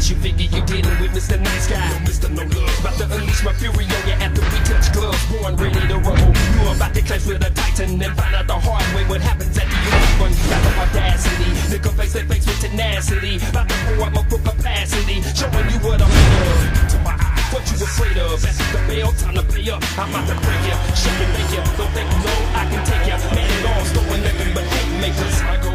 case you figure you're dealing with Mr. Nice Guy. Mr. No Love, about to unleash my fury on you after we touch gloves. Born ready to roll. You about to clash with a titan and find out the hard way what happens at the end. Run you got the audacity, nigga face to face with tenacity. About to pour out my full capacity, showing you what I'm made of. To my eye, what you afraid of? After the bell, time to pay up. I'm about to break ya, shake and make ya. Don't think no, I can take ya. Man, it all stolen nothing but hate makers. I go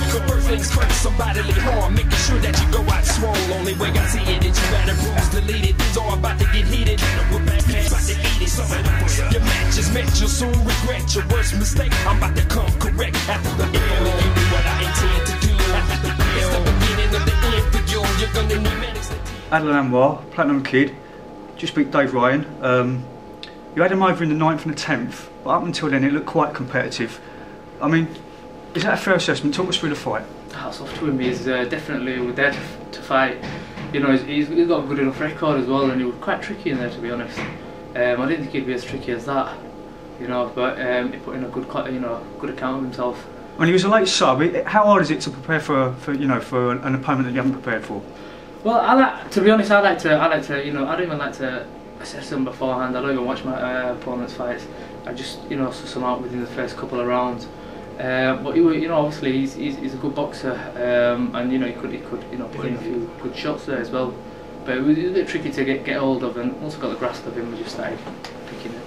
so first things first, somebody leave harm, making sure that you go out swole. Only way I see it is you gotta bruise, delete it. It's all about to get heated. We're back, about to eat it. Your match is met, you'll soon regret your worst mistake. I'm about to come correct after the L. You do what I intend to do. After the L, it's the beginning of the end for you. You're gonna need medics. Adil Anwar, Platinum Kid, just beat Dave Ryan. You had him over in the 9th and the 10th, but up until then it looked quite competitive. I mean, is that a fair assessment? Talk us through the fight. Hats off to him. He's definitely there to fight. You know, he's got a good enough record as well, and he was quite tricky in there, to be honest. I didn't think he'd be as tricky as that, you know, but he put in a good account of himself. When he was a late sub, how hard is it to prepare for an opponent that you haven't prepared for? Well, to be honest, I like to, you know, I don't even like to assess them beforehand. I don't even watch my opponent's fights. I just, you know, suss them out within the first couple of rounds. But you know, obviously he's a good boxer, and you know he could you know put in a few good shots there as well. But it was a bit tricky to get hold of, and once I got the grasp of him, we just started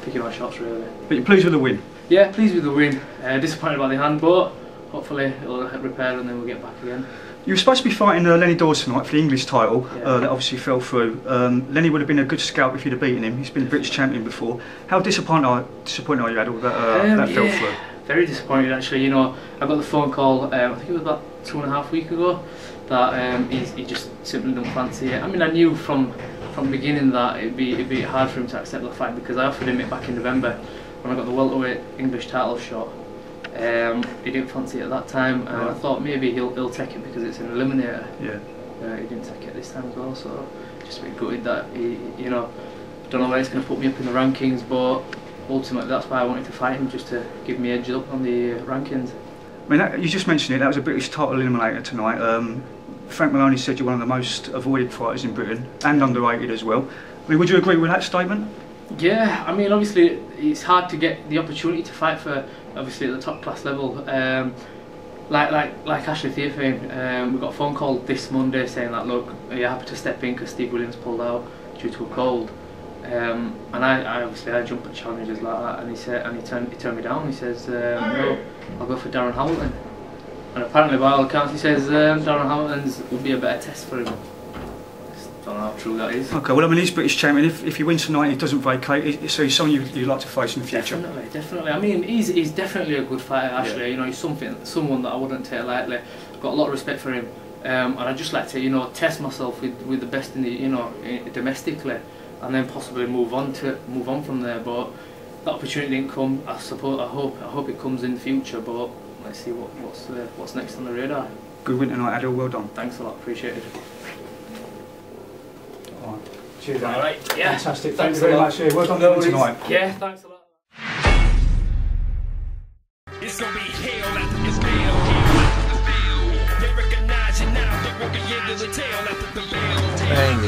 picking my shots really. But you're pleased with the win? Yeah, pleased with the win. Disappointed about the hand, but hopefully it'll repair and then we'll get back again. You were supposed to be fighting Lenny Dawes tonight for the English title. Yeah. That obviously fell through. Lenny would have been a good scout if you'd have beaten him. He's been a British champion before. How disappointed are you, Adil, that fell through? Very disappointed actually. You know, I got the phone call. I think it was about 2.5 weeks ago that he just simply don't fancy it. I mean, I knew from the beginning that it'd be hard for him to accept the fight because I offered him it back in November when I got the welterweight English title shot. He didn't fancy it at that time, and I thought maybe he'll take it because it's an eliminator. Yeah. He didn't take it this time as well, so just a bit gutted that he, you know, don't know where it's going to put me up in the rankings, but ultimately that's why I wanted to fight him, just to give me edge up on the rankings. I mean, you just mentioned it. That was a British title eliminator tonight. Frank Maloney said you're one of the most avoided fighters in Britain and underrated as well. I mean, would you agree with that statement? Yeah, I mean, obviously it's hard to get the opportunity to fight for, obviously at the top class level. Like Ashley Theophane, we got a phone call this Monday saying that, look, are you happy to step in because Steve Williams pulled out due to a cold? And I obviously jumped at challenges like that, and he turned me down. He says, no, I'll go for Darren Hamilton. And apparently by all accounts he says Darren Hamilton's would be a better test for him. I don't know how true that is. Okay, well I mean he's British champion. If he wins tonight, he doesn't vacate. So he's someone you'd like to face in the future. Definitely. I mean he's definitely a good fighter. Ashley, yeah. You know, he's someone that I wouldn't take lightly. I've got a lot of respect for him, and I'd just like to, you know, test myself with the best in the, you know, domestically, and then possibly move on from there. But the opportunity didn't come. I hope it comes in the future. But let's see what's next on the radar. Good win tonight, Adil. Well done. Thanks a lot. Appreciate it. All right. Cheers. All right. Yeah. Fantastic. Thank you very much. Yeah, well done tonight. Yeah. Thanks a lot. It's gonna be hell after this bell. Hell after the bell. They recognize you now. They won't be able to tell after the bell. Bang.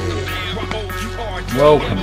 Welcome.